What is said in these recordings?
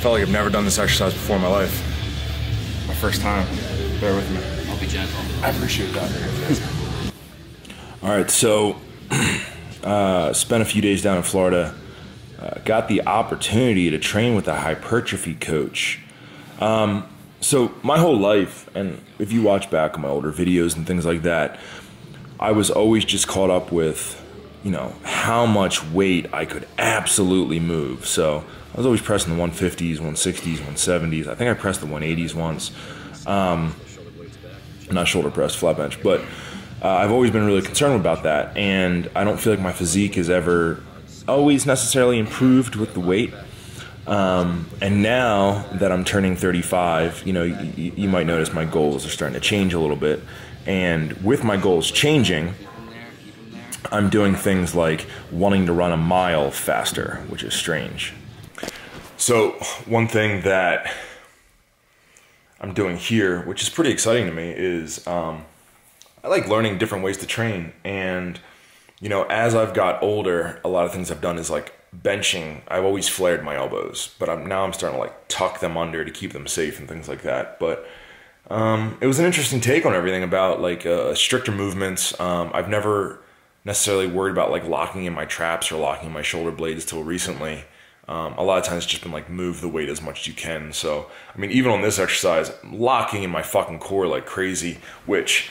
felt like I've never done this exercise before in my life. My first time. Bear with me. I'll be gentle. I appreciate that. All right, so spent a few days down in Florida. Got the opportunity to train with a hypertrophy coach. So my whole life, and if you watch back on my older videos and things like that, I was always just caught up with, you know, how much weight I could absolutely move. So I was always pressing the 150s, 160s, 170s. I think I pressed the 180s once. Not shoulder press, flat bench, but I've always been really concerned about that, and I don't feel like my physique has ever always necessarily improved with the weight. And now that I'm turning 35, you know, you might notice my goals are starting to change a little bit. And with my goals changing, I'm doing things like wanting to run a mile faster, which is strange. So one thing that I'm doing here, which is pretty exciting to me, is I like learning different ways to train. And, you know, as I've got older, a lot of things I've done is like benching. I've always flared my elbows, but now I'm starting to like tuck them under to keep them safe and things like that. But it was an interesting take on everything about like stricter movements. I've never necessarily worried about like locking in my traps or locking in my shoulder blades till recently. A lot of times it's just been like move the weight as much as you can. So, I mean, even on this exercise, I'm locking in my fucking core like crazy, which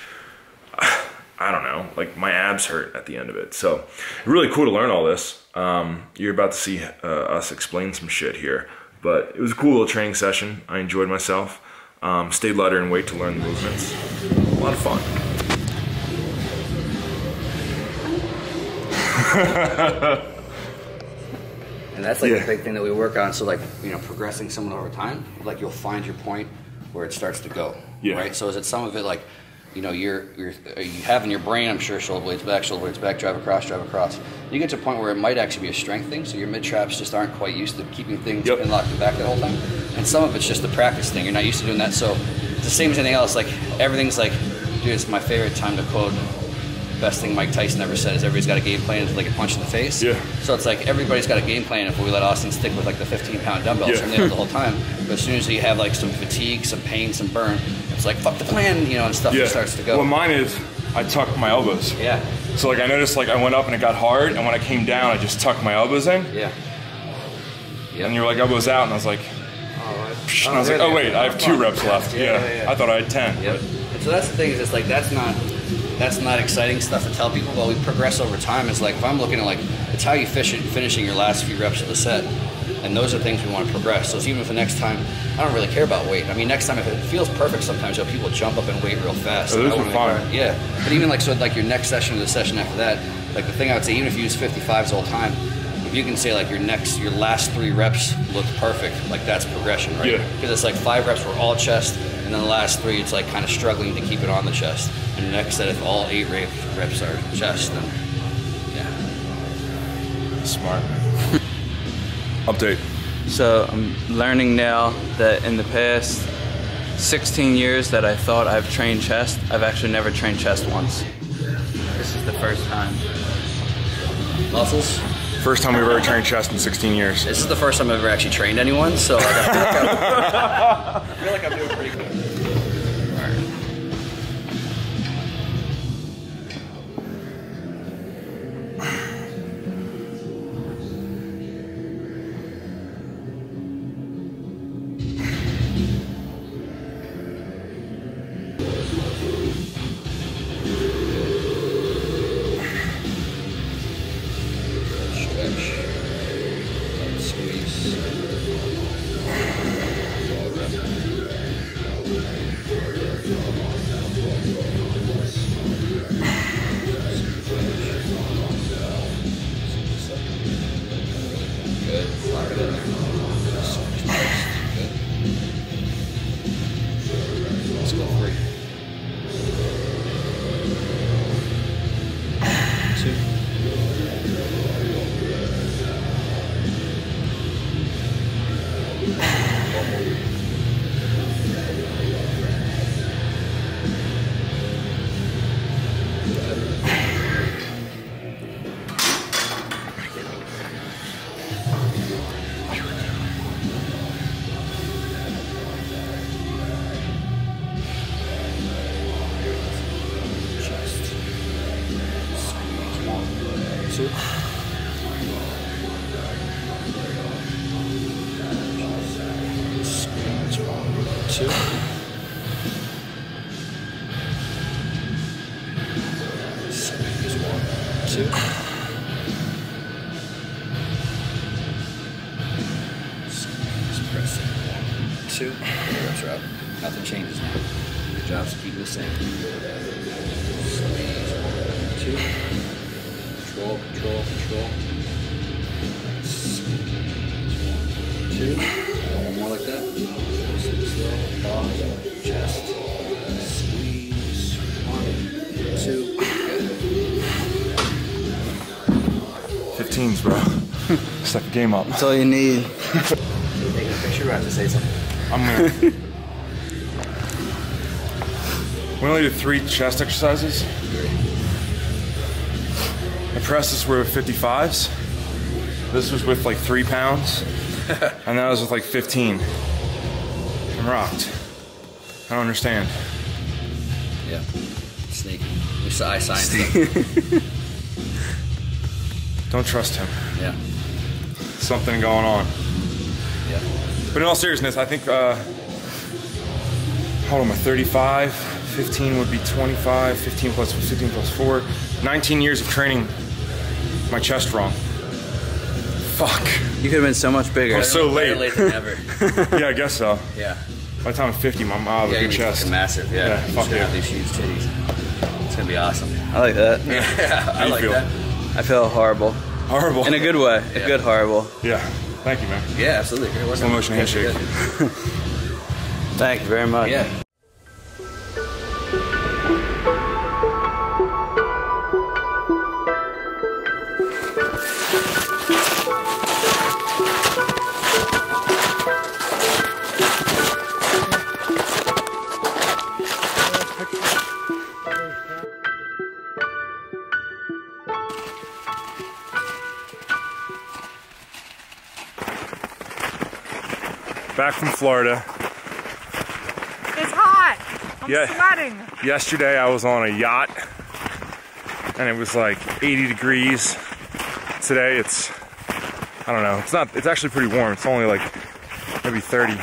I don't know, like my abs hurt at the end of it. So really cool to learn all this. You're about to see us explain some shit here, but it was a cool little training session. I enjoyed myself. Stayed lighter in weight to learn the movements. A lot of fun. And that's like the big thing that we work on. So like, you know, progressing someone over time, like you'll find your point where it starts to go. Yeah. Right. So is it some of it like, you know, you have in your brain, I'm sure, shoulder blades back, drive across. You get to a point where it might actually be a strength thing. So your mid traps just aren't quite used to keeping things in locked and back the whole time. And some of it's just the practice thing. You're not used to doing that. So it's the same as anything else. Like everything's like, dude, it's my favorite time to quote. Best thing Mike Tyson ever said is everybody's got a game plan until they get punched in the face. Yeah. So it's like everybody's got a game plan if we let Austin stick with like the 15-pound dumbbells from there the whole time. But as soon as you have like some fatigue, some pain, some burn, it's like fuck the plan, you know, and stuff just starts to go. Well, mine is I tuck my elbows. Yeah. So like I noticed like I went up and it got hard, and when I came down, I just tucked my elbows in. Yeah. Yep. And you're like elbows out, and I was like, and I was like, oh wait, I have 2 reps left. Yeah. I thought I had 10. Yep. And so that's the thing is it's like that's not exciting stuff to tell people, but we progress over time. It's like if I'm looking at like it's how you finishing your last few reps of the set, and those are things we want to progress. So even if the next time I don't really care about weight. I mean, next time if it feels perfect, sometimes you know, people jump up and weight real fast. Oh, those are fine. Yeah, but even like so, like your next session or the session after that, like the thing I would say, even if you use 55s the whole time, if you can say like your last 3 reps look perfect, like that's progression, right? Yeah. Because it's like 5 reps were all chest, and then the last 3 it's like kind of struggling to keep it on the chest. And the next set, if all 8 reps are chest, then yeah. Smart. Update. So I'm learning now that in the past 16 years that I thought I've trained chest, I've actually never trained chest once. This is the first time. Muscles? First time we've ever trained chest in 16 years. This is the first time I've ever actually trained anyone, so like, I feel like I'm doing pretty good. 2. Squeeze 1, 2. Squeeze 1, 2. Squeeze, pressing 1, 2. Reps are up. Nothing changes now. Your job's keeping the same. Squeeze 1, 2. Control, control, control. Squeeze 1, 2. One more like that. Slow, pause, chest. Squeeze 1, 2. Good. 15s, bro. Step the game up. That's all you need. Taking a picture, I have to say something. I'm gonna. We only did 3 chest exercises. The presses were with 55s. This was with like 3 pounds. And that was with like 15. I'm rocked. I don't understand. Yeah. Sneaky. I signed it. Don't trust him. Yeah. Something going on. Yeah. But in all seriousness, I think, hold on, my 35, 15 would be 25, 15 plus 4, 19 years of training my chest wrong. Fuck. You could have been so much bigger. I'm so Better late. late than never. Yeah, I guess so. Yeah. By the time I'm 50, my mom will Yeah, have a you're good chest. fucking massive. Yeah. Yeah, You fuck should yeah. have these huge titties. It's gonna be awesome. I like that. Yeah, How I you like feel? that. I feel horrible. Horrible. In a good way. Yeah. A good horrible. Yeah. Thank you, man. Yeah, absolutely. Great work. Slow motion handshake. Thank you very much. Yeah. Back from Florida. It's hot. I'm sweating. Yesterday I was on a yacht and it was like 80 degrees. Today it's, I don't know, it's actually pretty warm. It's only like maybe 30.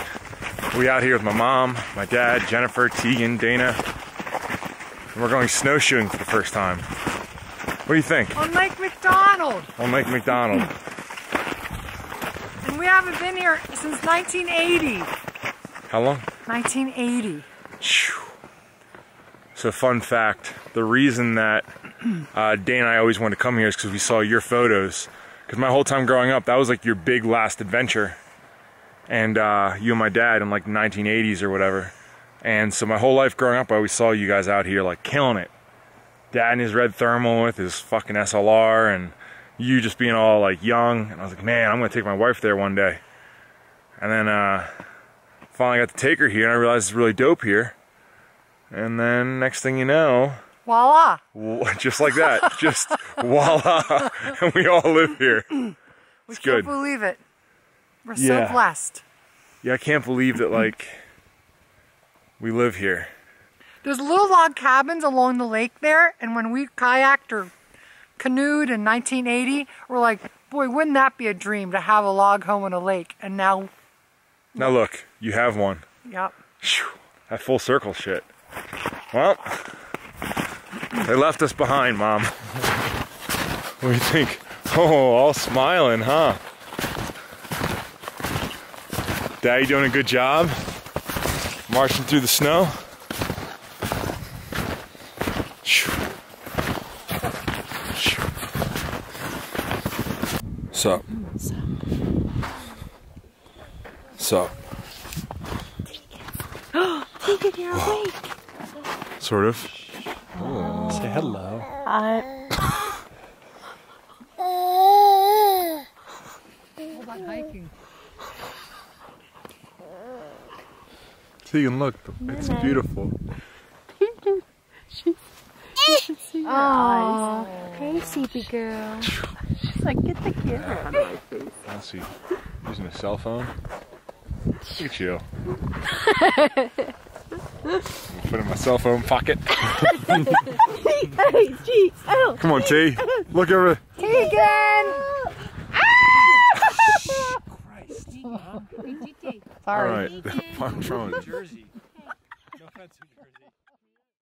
We out here with my mom, my dad, Jennifer, Tegan, Dana. And we're going snowshoeing for the first time. What do you think? On Lake McDonald. On Lake McDonald. And we haven't been here since 1980. How long? 1980. So fun fact, the reason that Dana and I always wanted to come here is because we saw your photos. Because my whole time growing up, that was like your big last adventure. And you and my dad in like the 1980s or whatever. And so my whole life growing up, I always saw you guys out here like killing it. Dad in his red thermal with his fucking SLR and you just being all like young. And I was like, man, I'm gonna take my wife there one day. And then finally got to take her here and I realized it's really dope here. And then next thing you know, voila. Just like that, just voila, and we all live here. It's good. We can't believe it. We're Yeah. so blessed. Yeah, I can't believe that like we live here. There's little log cabins along the lake there, and when we kayaked or canoed in 1980, we're like, boy, wouldn't that be a dream to have a log home on a lake? And now, Now look, you have one. yep. Phew, that full circle shit. Well, they left us behind, Mom. What do you think? Oh, all smiling, huh? Daddy doing a good job? Marching through the snow? Sup? Sup? Tegan, you're awake. Sort of. Say hello. Hold on, hiking. Tegan, look, it's beautiful. You should see your eyes. Hey, sleepy girl. She's like, get the camera on my face. Let's see. Using a cell phone. Look at you. Put it in my cell phone pocket. Hey, geez. Oh, Come on, T. Look over. T. Sorry. All right. Farm Jersey. No offense.